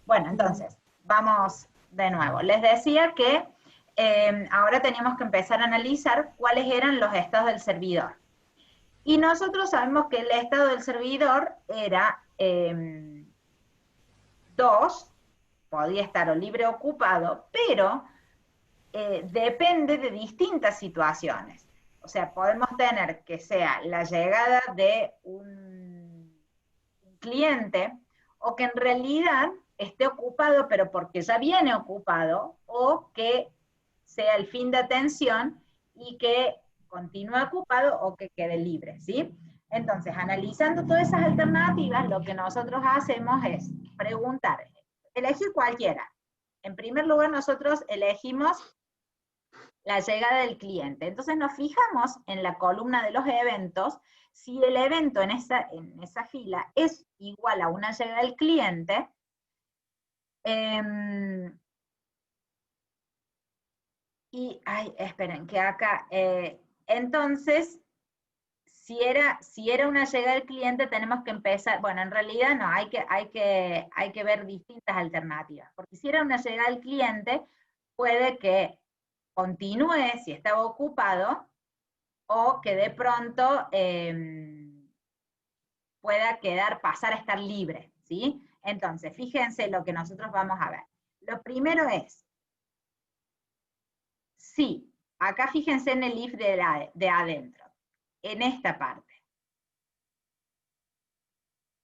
Bueno, entonces, vamos de nuevo. Les decía que ahora teníamos que empezar a analizar cuáles eran los estados del servidor. Y nosotros sabemos que el estado del servidor era 2, podía estar o libre o ocupado, pero depende de distintas situaciones. O sea, podemos tener que sea la llegada de un cliente o que en realidad esté ocupado, pero porque ya viene ocupado, o que sea el fin de atención y que continúe ocupado o que quede libre, ¿sí? Entonces, analizando todas esas alternativas, lo que nosotros hacemos es preguntar, elegir cualquiera. En primer lugar, nosotros elegimos la llegada del cliente. Entonces nos fijamos en la columna de los eventos, si el evento en esa fila es igual a una llegada del cliente, y, esperen, que acá, entonces, si era una llegada del cliente, tenemos que empezar, bueno, en realidad no, hay que ver distintas alternativas, porque si era una llegada del cliente, puede que continúe si estaba ocupado, o que de pronto pueda pasar a estar libre, ¿sí? Entonces, fíjense lo que nosotros vamos a ver. Lo primero es, sí, acá fíjense en el if de adentro, en esta parte.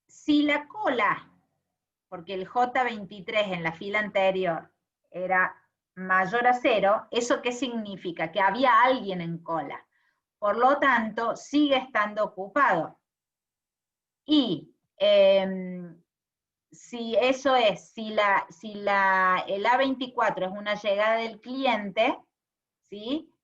Si la cola, porque el J23 en la fila anterior era mayor a 0, ¿eso qué significa? Que había alguien en cola. Por lo tanto, sigue estando ocupado. Y si eso es, si el A24 es una llegada del cliente, ¿sí?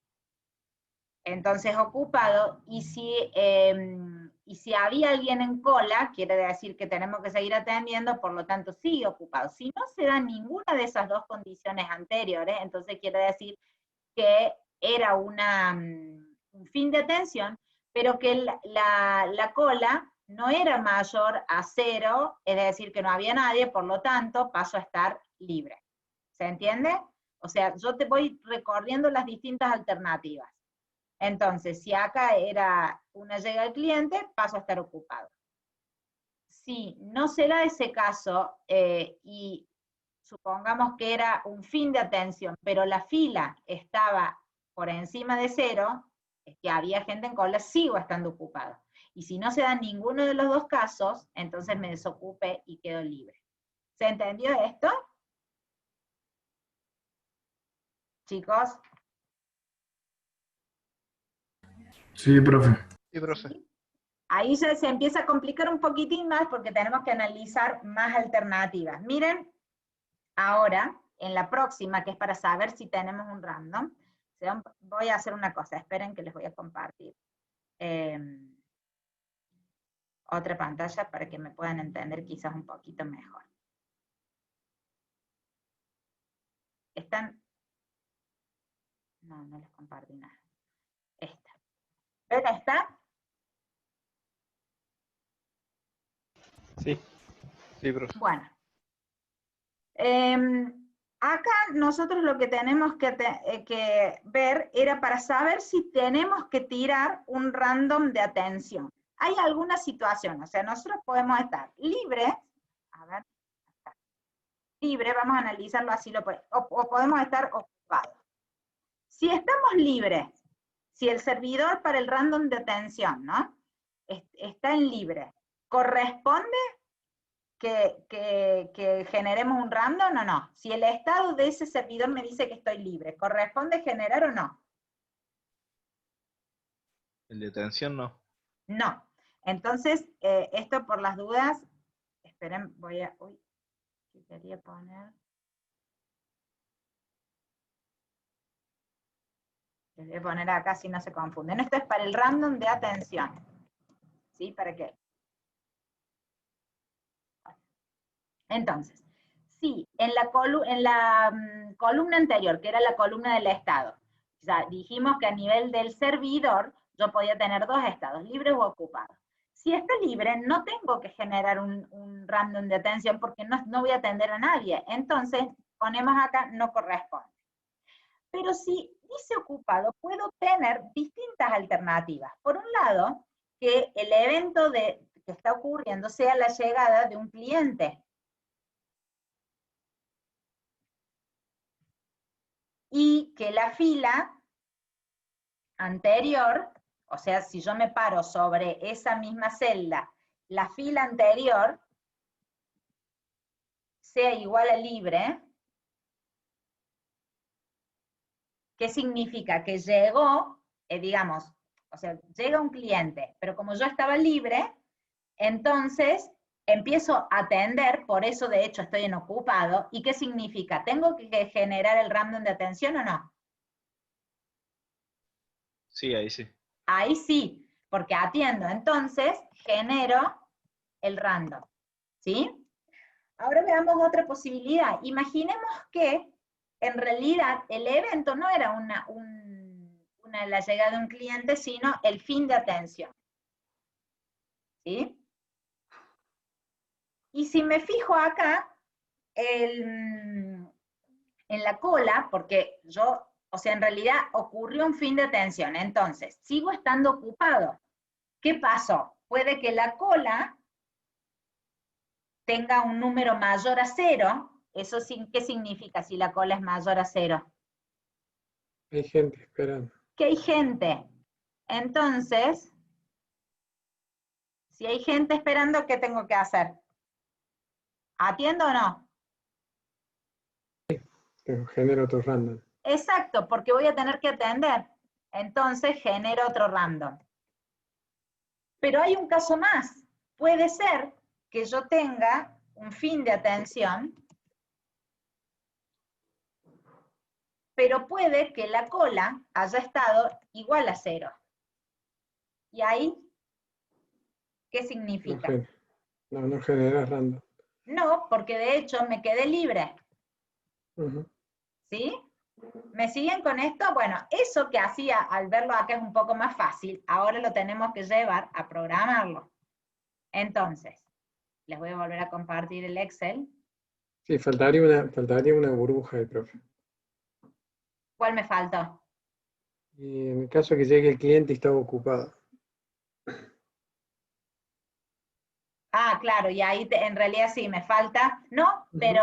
Entonces ocupado, y si había alguien en cola, quiere decir que tenemos que seguir atendiendo, por lo tanto sigue ocupado. Si no se da ninguna de esas dos condiciones anteriores, entonces quiere decir que era un fin de atención, pero que la cola no era mayor a 0, es decir, que no había nadie, por lo tanto paso a estar libre. ¿Se entiende? O sea, yo te voy recorriendo las distintas alternativas. Entonces, si acá era una llegada al cliente, paso a estar ocupado. Si no se da ese caso, y supongamos que era un fin de atención, pero la fila estaba por encima de 0, es que había gente en cola, sigo estando ocupado. Y si no se da ninguno de los dos casos, entonces me desocupe y quedo libre. ¿Se entendió esto? Chicos. Sí, profe. Sí, profe. ¿Sí? Ahí ya se empieza a complicar un poquitín más porque tenemos que analizar más alternativas. Miren, ahora, en la próxima, que es para saber si tenemos un random, voy a hacer una cosa, esperen que les voy a compartir otra pantalla para que me puedan entender quizás un poquito mejor. ¿Están? No, no les compartí nada. Esta. ¿Ven esta? Sí, sí, profe. Bueno. Acá nosotros lo que tenemos que ver era para saber si tenemos que tirar un random de atención. Hay alguna situación, o sea, nosotros podemos estar libres, a ver, libre, vamos a analizarlo así, o podemos estar ocupados. Si estamos libres, si el servidor para el random de atención, ¿no? Está en libre, ¿corresponde que generemos un random o no? Si el estado de ese servidor me dice que estoy libre, ¿corresponde generar o no? El de atención no. No. Entonces, esto por las dudas, esperen, uy, ¿qué quería poner? Les voy a poner acá si no se confunden. Esto es para el random de atención. ¿Sí? ¿Para qué? Entonces, sí, en la columna anterior, que era la columna del estado, ya dijimos que a nivel del servidor yo podía tener dos estados, libres o ocupados. Si está libre, no tengo que generar un random de atención porque no voy a atender a nadie. Entonces, ponemos acá, no corresponde. Pero si dice ocupado, puedo tener distintas alternativas. Por un lado, que el evento que está ocurriendo sea la llegada de un cliente. Y que la fila anterior, o sea, si yo me paro sobre esa misma celda, la fila anterior sea igual a libre. ¿Qué significa? Que llegó, digamos, o sea, llega un cliente, pero como yo estaba libre, entonces empiezo a atender, por eso de hecho estoy en ocupado. ¿Y qué significa? ¿Tengo que generar el random de atención o no? Sí, ahí sí. Ahí sí, porque atiendo, entonces genero el random, ¿sí? Ahora veamos otra posibilidad. Imaginemos que en realidad el evento no era la llegada de un cliente, sino el fin de atención. ¿Sí? Y si me fijo acá, en la cola, porque yo, o sea, en realidad ocurrió un fin de atención, entonces, sigo estando ocupado. ¿Qué pasó? Puede que la cola tenga un número mayor a 0, ¿eso qué significa si la cola es mayor a 0? Hay gente esperando. Que hay gente. Entonces, si hay gente esperando, ¿qué tengo que hacer? ¿Atiendo o no? Pero genera otro random. Exacto, porque voy a tener que atender. Entonces genero otro random. Pero hay un caso más. Puede ser que yo tenga un fin de atención, pero puede que la cola haya estado igual a 0. ¿Y ahí qué significa? No genera random. No, porque de hecho me quedé libre. ¿Sí? ¿Me siguen con esto? Bueno, eso que hacía al verlo acá es un poco más fácil, ahora lo tenemos que llevar a programarlo. Entonces, les voy a volver a compartir el Excel. Sí, faltaría una burbuja de profe. ¿Cuál me faltó? Y en el caso que llegue el cliente y estaba ocupado. Ah, claro, y ahí en realidad sí, me falta. No, pero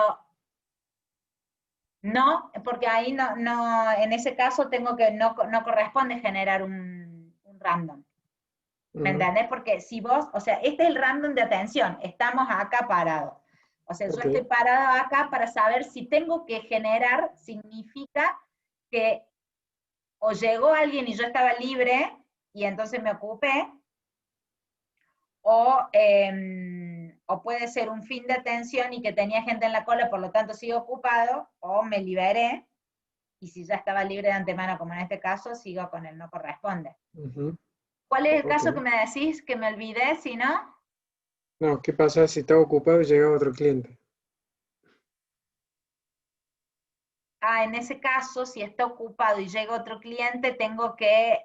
no, porque ahí no, en ese caso tengo que, no corresponde generar un random. ¿Me entendés? Porque si vos, o sea, este es el random de atención, estamos acá parados. O sea, yo estoy parado acá para saber si tengo que generar, significa que o llegó alguien y yo estaba libre y entonces me ocupé, o puede ser un fin de atención y que tenía gente en la cola, por lo tanto sigo ocupado, o me liberé, y si ya estaba libre de antemano, como en este caso, sigo con el no corresponde. ¿Cuál es el caso que me decís que me olvidé, si no? No, ¿qué pasa si estaba ocupado y llegaba otro cliente? Ah, en ese caso, si está ocupado y llega otro cliente, tengo que...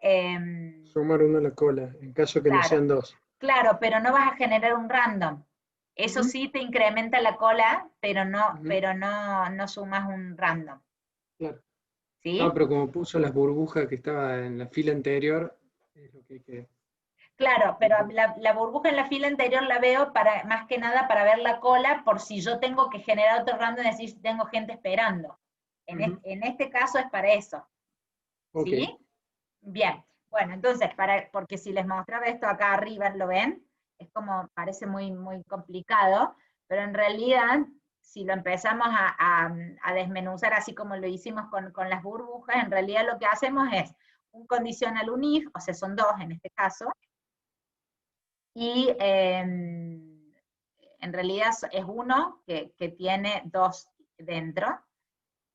Sumar uno a la cola, en caso que no claro, sean dos. claro, pero no vas a generar un random. Eso sí te incrementa la cola, pero no sumas un random. Claro. ¿Sí? No, pero como puso las burbujas que estaba en la fila anterior, es lo que hay que... Claro, pero la burbuja en la fila anterior la veo para, más que nada para ver la cola, por si yo tengo que generar otro random, es decir, si tengo gente esperando. En este caso es para eso. ¿Sí? Bien. Bueno, entonces, porque si les mostraba esto acá arriba, ¿lo ven? Es como, parece muy, muy complicado, pero en realidad, si lo empezamos a desmenuzar así como lo hicimos con las burbujas, en realidad lo que hacemos es un condicional unif, o sea, son dos en este caso, y en realidad es uno que tiene dos dentro,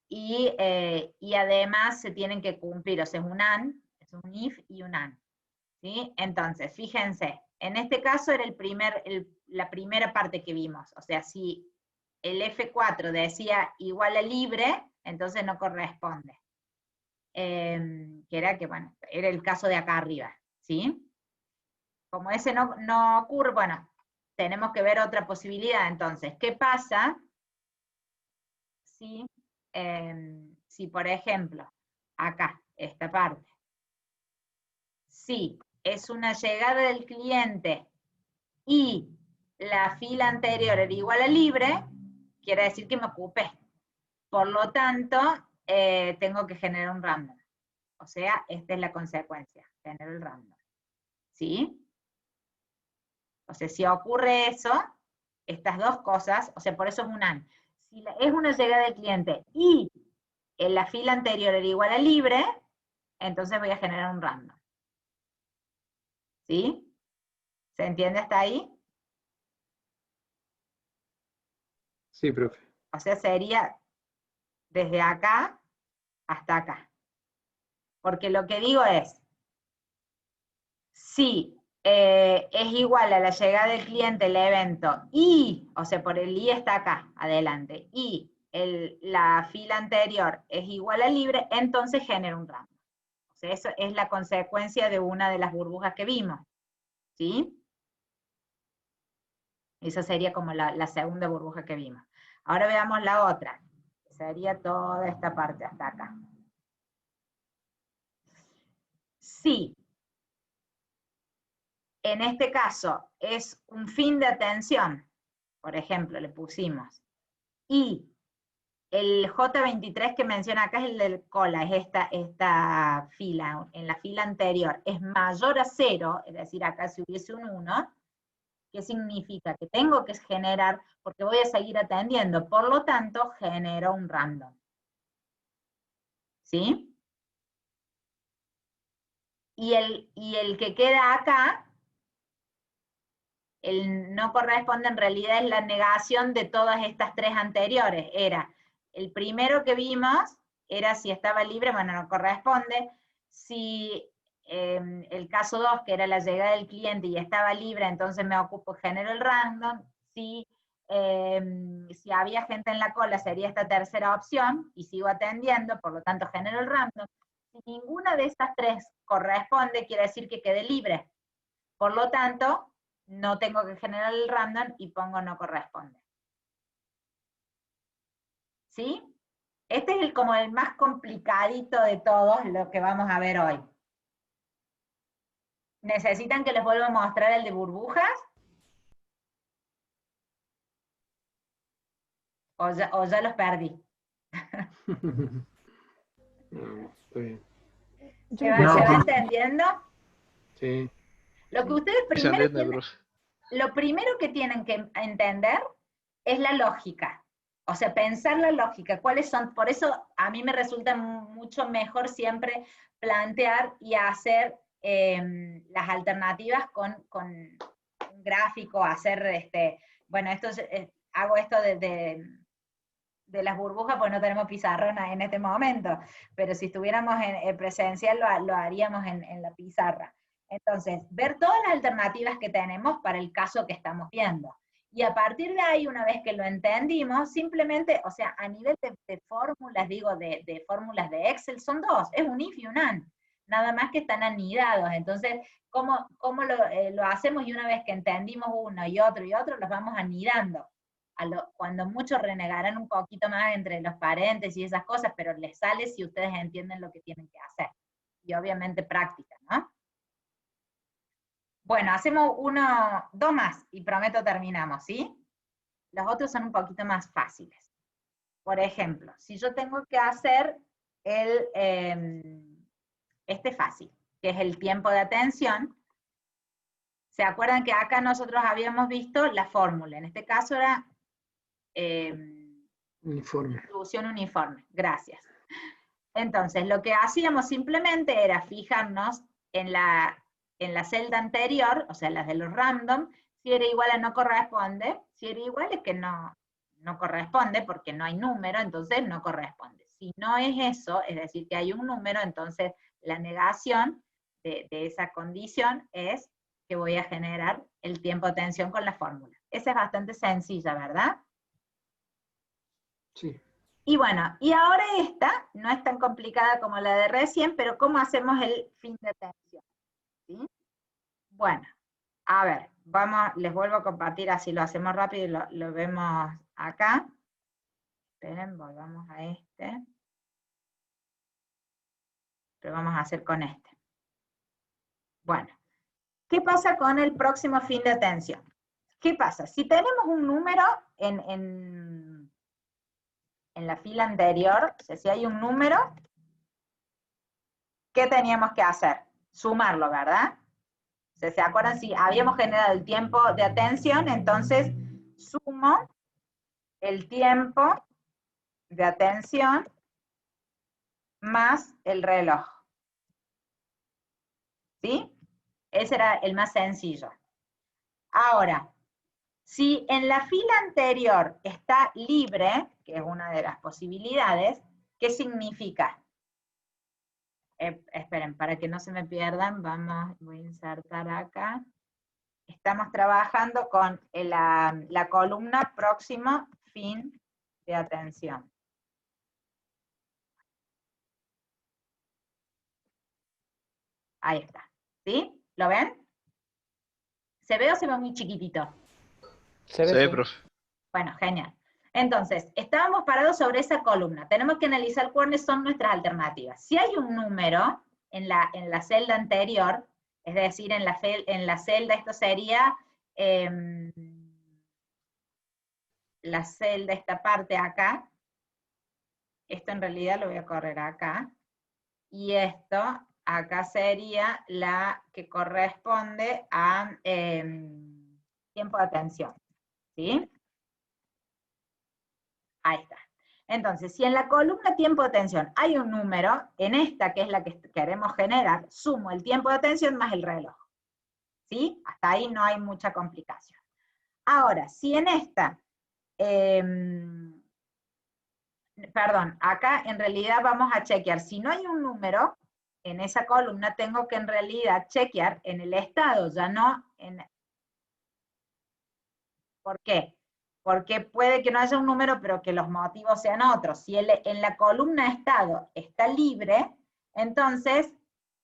y además se tienen que cumplir, o sea, es un AND, es un IF y un AND. ¿Sí? Entonces, fíjense, en este caso era la primera parte que vimos, o sea, si el F4 decía igual a libre, entonces no corresponde. Que era que, bueno, era el caso de acá arriba, ¿sí? como ese no ocurre, bueno, tenemos que ver otra posibilidad. Entonces, ¿qué pasa si, si por ejemplo, acá, esta parte, si es una llegada del cliente y la fila anterior era igual a libre, quiere decir que me ocupé. Por lo tanto, tengo que generar un random. O sea, esta es la consecuencia, genero el random. ¿Sí? O sea, si ocurre eso, estas dos cosas, o sea, por eso es un AND. Si es una llegada del cliente y en la fila anterior era igual a libre, entonces voy a generar un random. ¿Sí? ¿Se entiende hasta ahí? Sí, profe. O sea, sería desde acá hasta acá. Porque lo que digo es, si es igual a la llegada del cliente el evento y, o sea, por el i está acá, adelante, y la fila anterior es igual a libre, entonces genera un random. O sea, eso es la consecuencia de una de las burbujas que vimos. ¿Sí? Esa sería como la segunda burbuja que vimos. Ahora veamos la otra. Sería toda esta parte hasta acá. Sí. En este caso es un fin de atención, por ejemplo, le pusimos, y el J23 que menciona acá es el del cola, es esta fila, en la fila anterior, es mayor a 0, es decir, acá si hubiese un 1, ¿qué significa? Que tengo que generar, porque voy a seguir atendiendo, por lo tanto, genero un random. ¿Sí? Y el que queda acá, el no corresponde en realidad es la negación de todas estas tres anteriores. Era el primero que vimos, era si estaba libre, bueno, no corresponde. Si el caso 2, que era la llegada del cliente y estaba libre, entonces me ocupo, genero el random. Si había gente en la cola, sería esta tercera opción, y sigo atendiendo, por lo tanto genero el random. Si ninguna de estas tres corresponde, quiere decir que quedé libre. Por lo tanto, no tengo que generar el random y pongo no corresponde. ¿Sí? Este es como el más complicadito de todos, lo que vamos a ver hoy. ¿Necesitan que les vuelva a mostrar el de burbujas? ¿O ya los perdí? No, estoy bien. ¿Se va entendiendo? Sí. Lo que ustedes Se primero entiende, profe. lo primero que tienen que entender es la lógica. O sea, pensar la lógica. ¿Cuáles son? Por eso a mí me resulta mucho mejor siempre plantear y hacer las alternativas con un gráfico, hacer, bueno, hago esto de las burbujas, pues no tenemos pizarrón en este momento, pero si estuviéramos en presencial lo haríamos en la pizarra. Entonces, ver todas las alternativas que tenemos para el caso que estamos viendo. Y a partir de ahí, una vez que lo entendimos, simplemente, o sea, a nivel de fórmulas, digo, de fórmulas de Excel, son dos, es un if y un and, nada más que están anidados. Entonces, ¿cómo lo hacemos? Y una vez que entendimos uno y otro, los vamos anidando. Cuando muchos renegarán un poquito más entre los paréntesis y esas cosas, pero les sale si ustedes entienden lo que tienen que hacer. Y obviamente práctica, ¿no? Bueno, hacemos dos más y prometo terminamos, ¿sí? Los otros son un poquito más fáciles. Por ejemplo, si yo tengo que hacer este fácil, que es el tiempo de atención, ¿se acuerdan que acá nosotros habíamos visto la fórmula? En este caso era Uniforme. distribución uniforme, gracias. Entonces, lo que hacíamos simplemente era fijarnos en la celda anterior, o sea, las de los random, si era igual a no corresponde, si era igual es que no corresponde porque no hay número, entonces no corresponde. Si no es eso, es decir, que hay un número, entonces la negación de esa condición es que voy a generar el tiempo de atención con la fórmula. Esa es bastante sencilla, ¿verdad? Sí. Y bueno, y ahora esta no es tan complicada como la de recién, pero ¿cómo hacemos el fin de atención? ¿Sí? Bueno, A ver, vamos, les vuelvo a compartir, así lo hacemos rápido y lo vemos acá. Esperen, volvamos a este. Lo vamos a hacer con este. Bueno, ¿qué pasa con el próximo fin de atención? ¿Qué pasa? Si tenemos un número en la fila anterior, o sea, si hay un número, ¿qué teníamos que hacer? Sumarlo, ¿verdad? O sea, ¿se acuerdan? Si habíamos generado el tiempo de atención, entonces sumo el tiempo de atención más el reloj. ¿Sí? Ese era el más sencillo. Ahora, si en la fila anterior está libre, que es una de las posibilidades, ¿qué significa? Esperen, para que no se me pierdan, voy a insertar acá. Estamos trabajando con la columna próximo fin de atención. Ahí está. ¿Sí? ¿Lo ven? ¿Se ve o se ve muy chiquitito? Se ve, profe. Bueno, genial. Entonces, estábamos parados sobre esa columna. Tenemos que analizar cuáles son nuestras alternativas. Si hay un número en la celda anterior, es decir, en la celda, esto sería la celda, esta parte acá. Esto en realidad lo voy a correr acá. Y esto acá sería la que corresponde a tiempo de atención. ¿Sí? Ahí está. Entonces, si en la columna tiempo de atención hay un número, en esta, que es la que queremos generar, sumo el tiempo de atención más el reloj. ¿Sí? Hasta ahí no hay mucha complicación. Ahora, si en esta, perdón, acá en realidad vamos a chequear, si no hay un número, en esa columna tengo que en realidad chequear en el estado, ya no en... ¿Por qué? Porque puede que no haya un número, pero que los motivos sean otros. Si en la columna estado está libre, entonces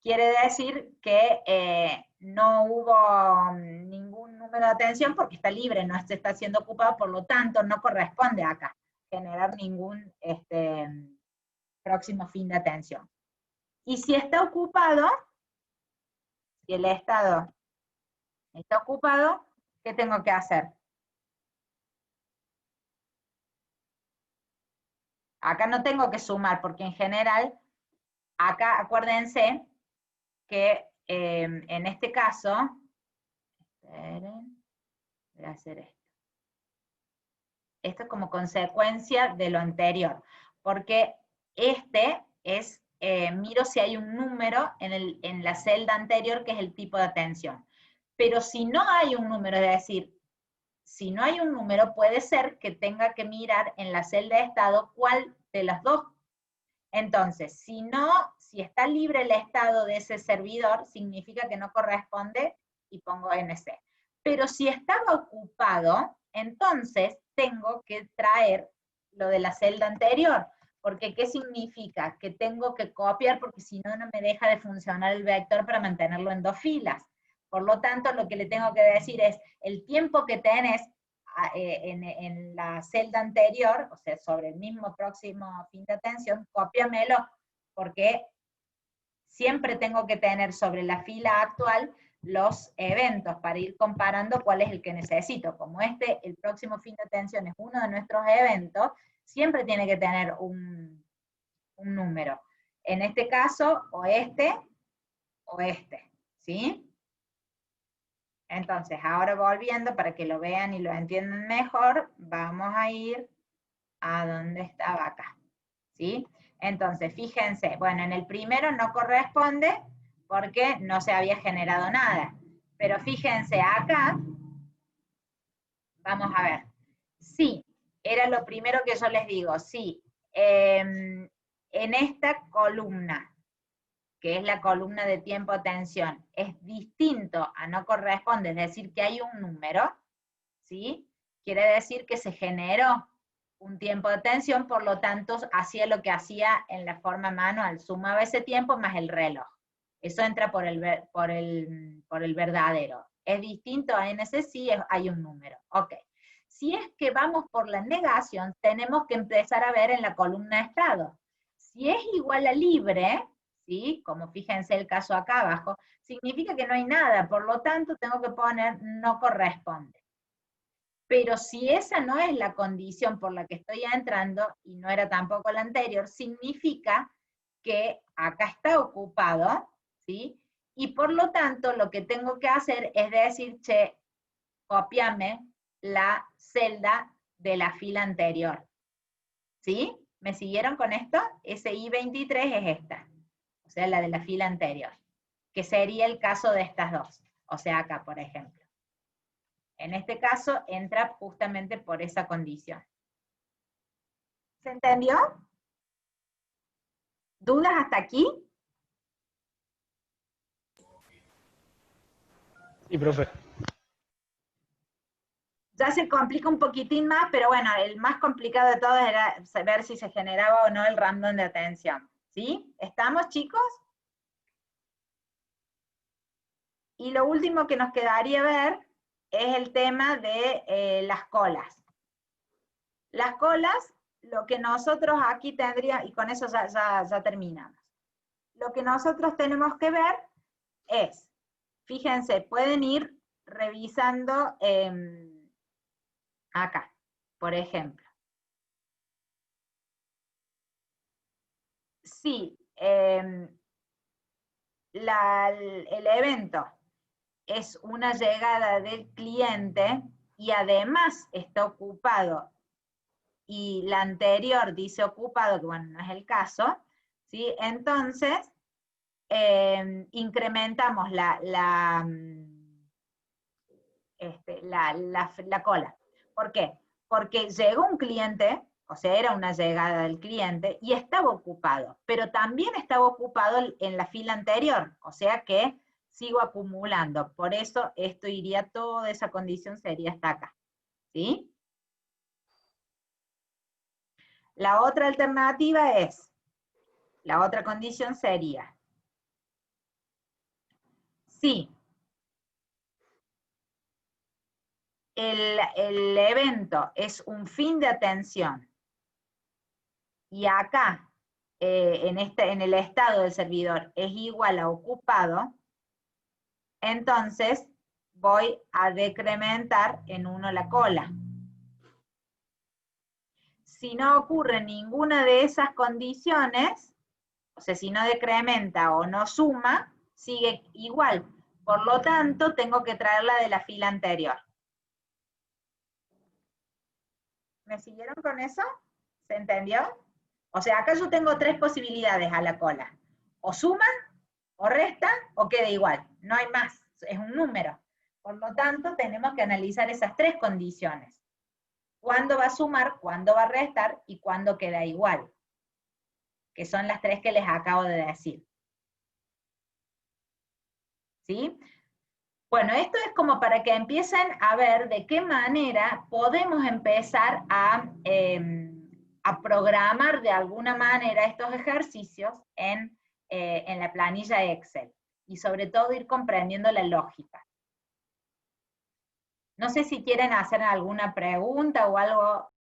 quiere decir que no hubo ningún número de atención porque está libre, no se está siendo ocupado, por lo tanto no corresponde acá generar ningún próximo fin de atención. Y si está ocupado, si el estado está ocupado, ¿qué tengo que hacer? Acá no tengo que sumar, porque en general, acá acuérdense que en este caso, esperen, voy a hacer esto. Esto es como consecuencia de lo anterior, porque este es, miro si hay un número en la celda anterior que es el tipo de atención. Pero si no hay un número, es decir, si no hay un número, puede ser que tenga que mirar en la celda de estado cuál de las dos. Entonces, si está libre el estado de ese servidor, significa que no corresponde y pongo NC. Pero si estaba ocupado, entonces tengo que traer lo de la celda anterior. Porque, ¿qué significa? Que tengo que copiar, porque si no, no me deja de funcionar el vector para mantenerlo en dos filas. Por lo tanto, lo que le tengo que decir es, el tiempo que tenés en la celda anterior, o sea, sobre el mismo próximo fin de atención, cópiamelo, porque siempre tengo que tener sobre la fila actual los eventos para ir comparando cuál es el que necesito. Como el próximo fin de atención es uno de nuestros eventos, siempre tiene que tener un número. En este caso, o este, ¿sí? Entonces, ahora volviendo, para que lo vean y lo entiendan mejor, vamos a ir a donde estaba acá, ¿sí? Entonces, fíjense, bueno, en el primero no corresponde porque no se había generado nada. Pero fíjense acá, vamos a ver, sí, era lo primero que yo les digo, sí, en esta columna, que es la columna de tiempo de atención, es distinto a no corresponde, es decir, que hay un número, ¿sí? Quiere decir que se generó un tiempo de atención, por lo tanto, hacía lo que hacía en la forma manual, sumaba ese tiempo más el reloj. Eso entra por el verdadero. es distinto a NC sí, hay un número. Ok. Si es que vamos por la negación, tenemos que empezar a ver en la columna estado. Si es igual a libre, ¿sí? Como fíjense el caso acá abajo, significa que no hay nada, por lo tanto tengo que poner no corresponde. Pero si esa no es la condición por la que estoy entrando, y no era tampoco la anterior, significa que acá está ocupado, ¿sí? Y por lo tanto lo que tengo que hacer es decir, che, cópiame la celda de la fila anterior. ¿Sí? ¿Me siguieron con esto? Ese I23 es esta, o sea, la de la fila anterior, que sería el caso de estas dos, o sea, acá, por ejemplo. En este caso, entra justamente por esa condición. ¿Se entendió? ¿Dudas hasta aquí? Sí, profe. Ya se complica un poquitín más, pero bueno, el más complicado de todos era saber si se generaba o no el random de atención. ¿Sí? ¿Estamos, chicos? Y lo último que nos quedaría ver es el tema de las colas. Las colas, lo que nosotros aquí tendríamos, y con eso ya terminamos. Lo que nosotros tenemos que ver es, fíjense, pueden ir revisando acá, por ejemplo. Si el evento es una llegada del cliente y además está ocupado y la anterior dice ocupado, que bueno, no es el caso, ¿sí? Entonces, incrementamos la cola. ¿Por qué? Porque llegó un cliente, o sea, era una llegada del cliente, y estaba ocupado, pero también estaba ocupado en la fila anterior, o sea que sigo acumulando. Por eso esto iría, toda esa condición sería hasta acá. ¿Sí? La otra alternativa es, la otra condición sería, si el evento es un fin de atención y acá, en el estado del servidor, es igual a ocupado, entonces voy a decrementar en 1 la cola. Si no ocurre ninguna de esas condiciones, o sea, si no decrementa o no suma, sigue igual. Por lo tanto, tengo que traerla de la fila anterior. ¿Me siguieron con eso? ¿Se entendió? O sea, acá yo tengo 3 posibilidades a la cola. O suma, o resta, o queda igual. No hay más, es un número. Por lo tanto, tenemos que analizar esas 3 condiciones. ¿Cuándo va a sumar, cuándo va a restar y cuándo queda igual? Que son las 3 que les acabo de decir. ¿Sí? Bueno, esto es como para que empiecen a ver de qué manera podemos empezar a programar de alguna manera estos ejercicios en la planilla Excel. Y sobre todo ir comprendiendo la lógica. No sé si quieren hacer alguna pregunta o algo